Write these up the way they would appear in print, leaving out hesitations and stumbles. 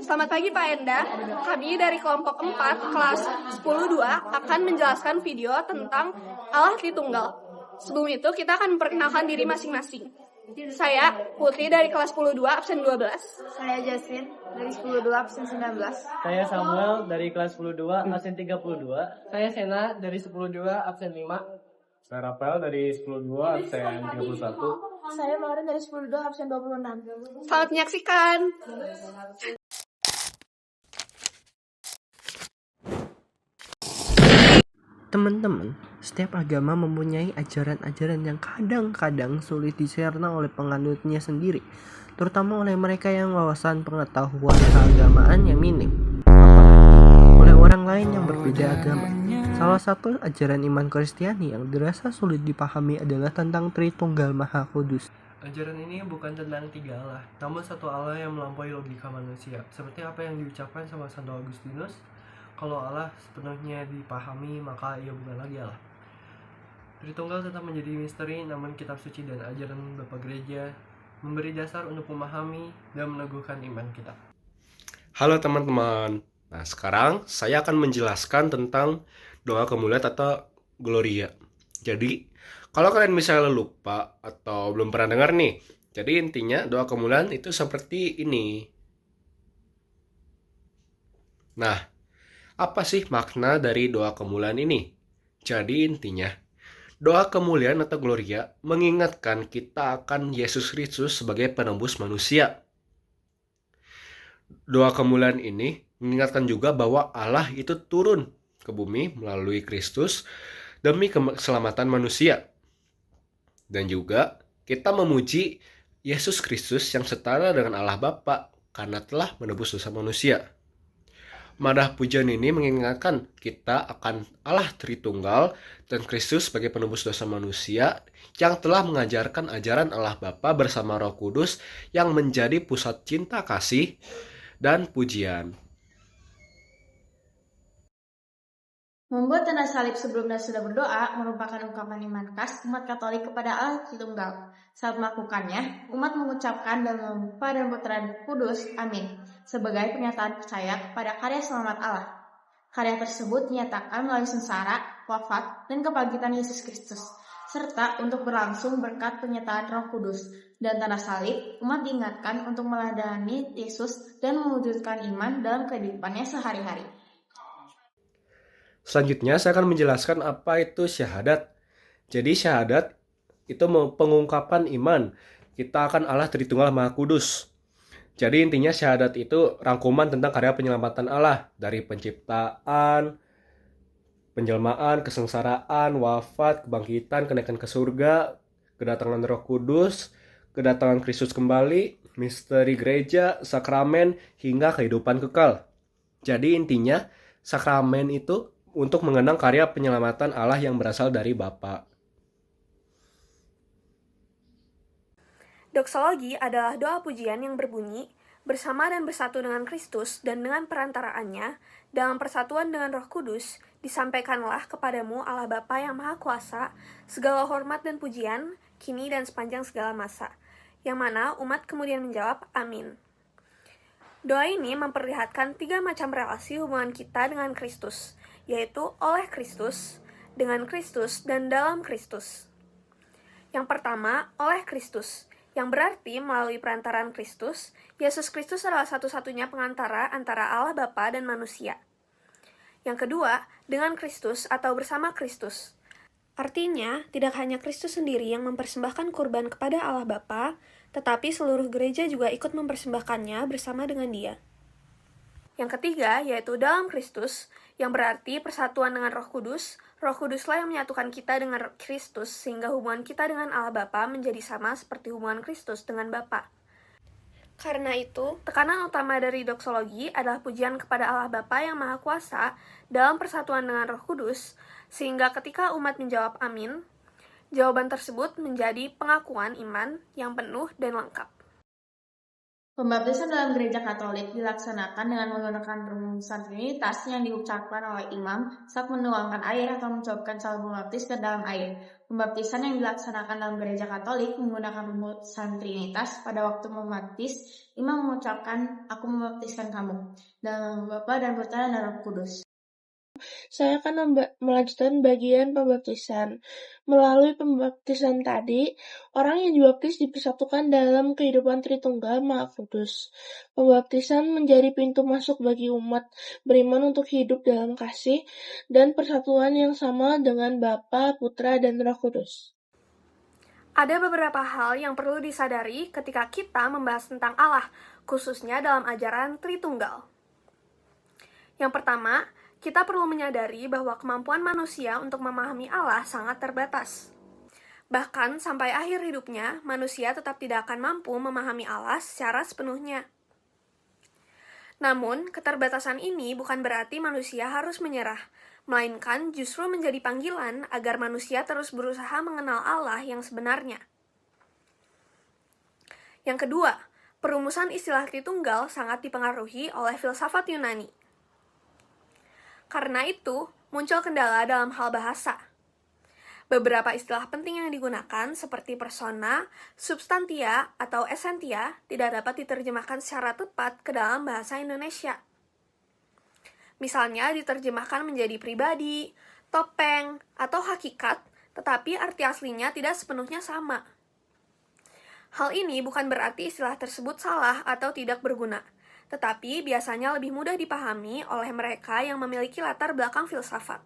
Selamat pagi Pak Enda, kami dari kelompok 4 kelas 10-2 akan menjelaskan video tentang Allah Tritunggal. Sebelum itu kita akan memperkenalkan diri masing-masing. Saya Putri dari kelas 10-2 absen 12. Saya Jasmine dari 10-2 absen 19. Saya Samuel dari kelas 10-2 absen 32. Saya Sena dari 10-2 absen 5. Saya Rafael dari 10-2 absen 31. Saya Lauren dari 10-2 absen 26. Selamat menyaksikan. Teman-teman, setiap agama mempunyai ajaran-ajaran yang kadang-kadang sulit dicerna oleh penganutnya sendiri, terutama oleh mereka yang wawasan pengetahuan keagamaan yang minim, apalagi oleh orang lain yang berbeda agama. Salah satu ajaran iman Kristiani yang dirasa sulit dipahami adalah tentang Tritunggal Maha Kudus. Ajaran ini bukan tentang tiga Allah, namun satu Allah yang melampaui logika manusia. Seperti apa yang diucapkan sama Santo Agustinus, kalau Allah sepenuhnya dipahami, maka ia bukan lagi Allah. Tritunggal tetap menjadi misteri, namun kitab suci dan ajaran Bapak Gereja memberi dasar untuk memahami dan meneguhkan iman kita. Halo teman-teman. Nah, sekarang saya akan menjelaskan tentang doa kemuliaan atau Gloria. Jadi, kalau kalian misalnya lupa atau belum pernah dengar nih, jadi intinya doa kemuliaan itu seperti ini. Nah, apa sih makna dari doa kemuliaan ini? Jadi intinya, doa kemuliaan atau Gloria mengingatkan kita akan Yesus Kristus sebagai penebus manusia. Doa kemuliaan ini mengingatkan juga bahwa Allah itu turun ke bumi melalui Kristus demi keselamatan manusia. Dan juga kita memuji Yesus Kristus yang setara dengan Allah Bapa karena telah menebus dosa manusia. Madah pujian ini mengingatkan kita akan Allah Tritunggal dan Kristus sebagai penebus dosa manusia yang telah mengajarkan ajaran Allah Bapa bersama Roh Kudus yang menjadi pusat cinta kasih dan pujian. Membuat tanda salib sebelum dan sudah berdoa merupakan ungkapan iman khas umat Katolik kepada Allah Tritunggal. Saat melakukannya, umat mengucapkan dalam Bapa dan Putra dan Kudus, amin, sebagai pernyataan percaya kepada karya selamat Allah. Karya tersebut dinyatakan melalui sengsara, wafat, dan kebangkitan Yesus Kristus, serta untuk berlangsung berkat pernyataan Roh Kudus. Dan tanda salib, umat diingatkan untuk meladani Yesus dan mewujudkan iman dalam kehidupannya sehari-hari. Selanjutnya saya akan menjelaskan apa itu syahadat. Jadi syahadat itu pengungkapan iman kita akan Allah Tritunggal Maha Kudus. Jadi intinya syahadat itu rangkuman tentang karya penyelamatan Allah dari penciptaan, penjelmaan, kesengsaraan, wafat, kebangkitan, kenaikan ke surga, kedatangan Roh Kudus, kedatangan Kristus kembali, misteri gereja, sakramen, hingga kehidupan kekal. Jadi intinya sakramen itu untuk mengenang karya penyelamatan Allah yang berasal dari Bapa. Doksologi adalah doa pujian yang berbunyi bersama dan bersatu dengan Kristus dan dengan perantaraannya dalam persatuan dengan Roh Kudus disampaikanlah kepadamu Allah Bapa yang Maha Kuasa segala hormat dan pujian kini dan sepanjang segala masa. Yang mana umat kemudian menjawab amin. Doa ini memperlihatkan 3 macam relasi hubungan kita dengan Kristus, yaitu oleh Kristus, dengan Kristus, dan dalam Kristus. Yang pertama, oleh Kristus, yang berarti melalui perantaraan Kristus, Yesus Kristus adalah satu-satunya pengantara antara Allah Bapa dan manusia. Yang kedua, dengan Kristus atau bersama Kristus. Artinya, tidak hanya Kristus sendiri yang mempersembahkan kurban kepada Allah Bapa, tetapi seluruh gereja juga ikut mempersembahkannya bersama dengan Dia. Yang ketiga, yaitu dalam Kristus, yang berarti persatuan dengan Roh Kudus. Roh Kuduslah yang menyatukan kita dengan Kristus, sehingga hubungan kita dengan Allah Bapa menjadi sama seperti hubungan Kristus dengan Bapa. Karena itu, tekanan utama dari doksologi adalah pujian kepada Allah Bapa yang Maha Kuasa dalam persatuan dengan Roh Kudus, sehingga ketika umat menjawab amin, jawaban tersebut menjadi pengakuan iman yang penuh dan lengkap. Pembaptisan dalam gereja Katolik dilaksanakan dengan menggunakan rumusan Trinitas yang diucapkan oleh imam saat menuangkan air atau mencoba saat membaptis ke dalam air. Pembaptisan yang dilaksanakan dalam gereja Katolik menggunakan rumusan Trinitas. Pada waktu membaptis, imam mengucapkan, "Aku membaptiskan kamu," dalam nama Bapa dan Putra dan Roh Kudus. Saya akan melanjutkan bagian pembaptisan. Melalui pembaptisan tadi, orang yang dibaptis dipersatukan dalam kehidupan Tritunggal Maha Kudus. Pembaptisan menjadi pintu masuk bagi umat beriman untuk hidup dalam kasih dan persatuan yang sama dengan Bapa, Putra, dan Roh Kudus. Ada beberapa hal yang perlu disadari ketika kita membahas tentang Allah, khususnya dalam ajaran Tritunggal. Yang pertama, kita perlu menyadari bahwa kemampuan manusia untuk memahami Allah sangat terbatas. Bahkan sampai akhir hidupnya, manusia tetap tidak akan mampu memahami Allah secara sepenuhnya. Namun, keterbatasan ini bukan berarti manusia harus menyerah, melainkan justru menjadi panggilan agar manusia terus berusaha mengenal Allah yang sebenarnya. Yang kedua, perumusan istilah Tritunggal sangat dipengaruhi oleh filsafat Yunani. Karena itu, muncul kendala dalam hal bahasa. Beberapa istilah penting yang digunakan seperti persona, substantia, atau essentia tidak dapat diterjemahkan secara tepat ke dalam bahasa Indonesia. Misalnya diterjemahkan menjadi pribadi, topeng, atau hakikat, tetapi arti aslinya tidak sepenuhnya sama. Hal ini bukan berarti istilah tersebut salah atau tidak berguna, tetapi biasanya lebih mudah dipahami oleh mereka yang memiliki latar belakang filsafat.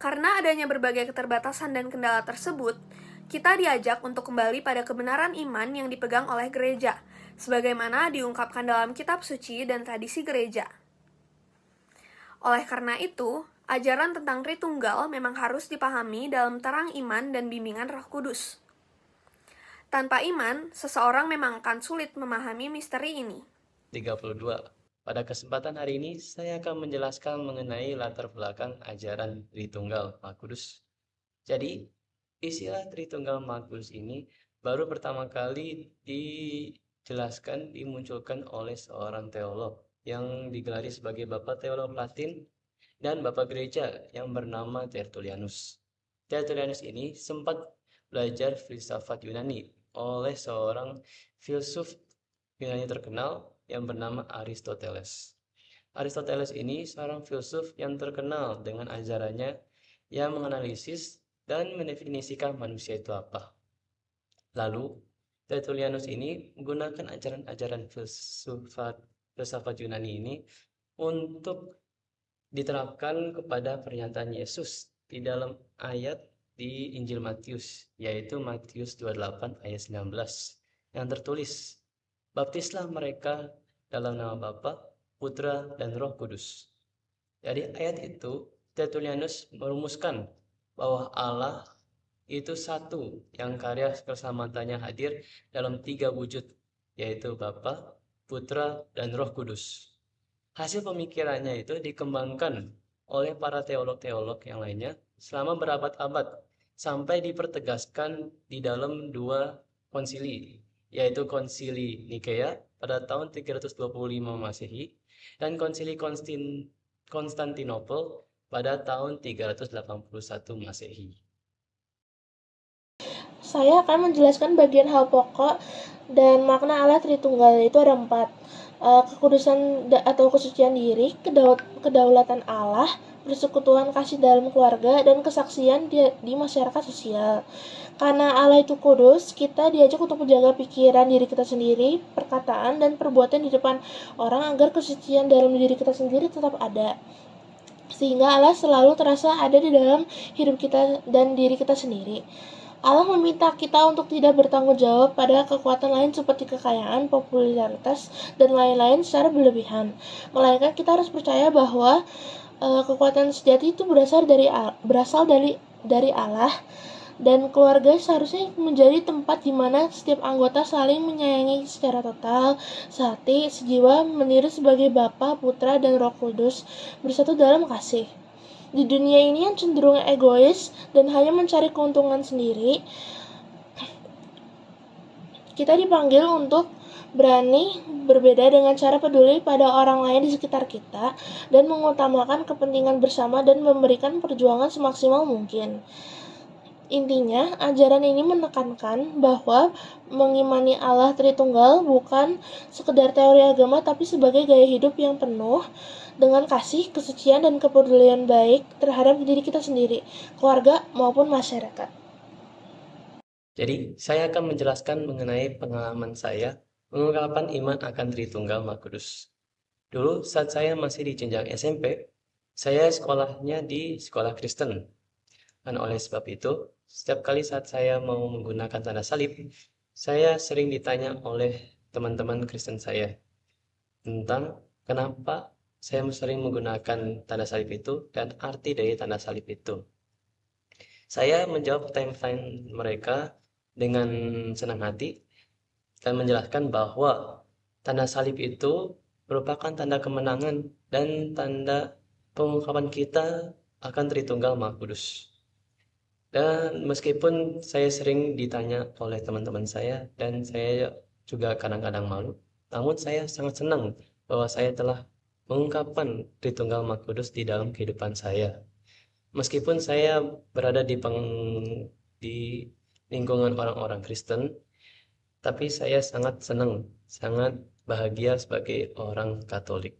Karena adanya berbagai keterbatasan dan kendala tersebut, kita diajak untuk kembali pada kebenaran iman yang dipegang oleh gereja, sebagaimana diungkapkan dalam kitab suci dan tradisi gereja. Oleh karena itu, ajaran tentang Tritunggal memang harus dipahami dalam terang iman dan bimbingan Roh Kudus. Tanpa iman, seseorang memang akan sulit memahami misteri ini. 32. Pada kesempatan hari ini, saya akan menjelaskan mengenai latar belakang ajaran Tritunggal Maha Kudus. Jadi, istilah Tritunggal Maha Kudus ini baru pertama kali dijelaskan, dimunculkan oleh seorang teolog yang digelari sebagai Bapak Teolog Latin dan Bapak Gereja yang bernama Tertullianus. Tertullianus ini sempat belajar filsafat Yunani oleh seorang filsuf Yunani terkenal yang bernama Aristoteles. Aristoteles ini seorang filsuf yang terkenal dengan ajarannya yang menganalisis dan mendefinisikan manusia itu apa. Lalu, Tertullianus ini menggunakan ajaran-ajaran filsafat Yunani ini untuk diterapkan kepada pernyataan Yesus di dalam ayat di Injil Matius, yaitu Matius 28 ayat 19, yang tertulis, "Baptislah mereka dalam nama Bapa, Putra, dan Roh Kudus." Dari ayat itu, Tertullianus merumuskan bahwa Allah itu satu yang karya keselamatannya hadir dalam 3 wujud, yaitu Bapa, Putra, dan Roh Kudus. Hasil pemikirannya itu dikembangkan oleh para teolog-teolog yang lainnya selama berabad-abad, sampai dipertegaskan di dalam 2 konsili, yaitu konsili Nikea pada tahun 325 Masehi dan konsili Konstantinopel pada tahun 381 Masehi. Saya akan menjelaskan bagian hal pokok dan makna Allah Tritunggal, yaitu ada 4. Kekudusan atau kesucian diri, kedaulatan Allah, persekutuan kasih dalam keluarga, dan kesaksian di masyarakat sosial. Karena Allah itu kudus, kita diajak untuk menjaga pikiran diri kita sendiri, perkataan, dan perbuatan di depan orang agar kesucian dalam diri kita sendiri tetap ada. Sehingga Allah selalu terasa ada di dalam hidup kita dan diri kita sendiri. Allah meminta kita untuk tidak bertanggung jawab pada kekuatan lain seperti kekayaan, popularitas, dan lain-lain secara berlebihan. Melainkan kita harus percaya bahwa kekuatan sejati itu berasal dari Allah, dan keluarga seharusnya menjadi tempat di mana setiap anggota saling menyayangi secara total, sehati, sejiwa, meniru sebagai Bapa, Putra, dan Roh Kudus, bersatu dalam kasih. Di dunia ini yang cenderung egois dan hanya mencari keuntungan sendiri, kita dipanggil untuk berani berbeda dengan cara peduli pada orang lain di sekitar kita, dan mengutamakan kepentingan bersama dan memberikan perjuangan semaksimal mungkin. Intinya, ajaran ini menekankan bahwa mengimani Allah Tritunggal bukan sekedar teori agama, tapi sebagai gaya hidup yang penuh dengan kasih, kesucian, dan kepedulian baik terhadap diri kita sendiri, keluarga, maupun masyarakat. Jadi, saya akan menjelaskan mengenai pengalaman saya mengungkapkan iman akan Tritunggal Maha Kudus. Dulu saat saya masih di jenjang SMP, saya sekolahnya di sekolah Kristen. Dan oleh sebab itu, setiap kali saat saya mau menggunakan tanda salib, saya sering ditanya oleh teman-teman Kristen saya tentang kenapa saya sering menggunakan tanda salib itu dan arti dari tanda salib itu. Saya menjawab pertanyaan mereka dengan senang hati dan menjelaskan bahwa tanda salib itu merupakan tanda kemenangan dan tanda pengungkapan kita akan Tritunggal Maha Kudus. Dan meskipun saya sering ditanya oleh teman-teman saya dan saya juga kadang-kadang malu, namun saya sangat senang bahwa saya telah mengungkapkan Tritunggal Maha Kudus di dalam kehidupan saya. Meskipun saya berada di lingkungan orang-orang Kristen, tapi saya sangat senang, sangat bahagia sebagai orang Katolik.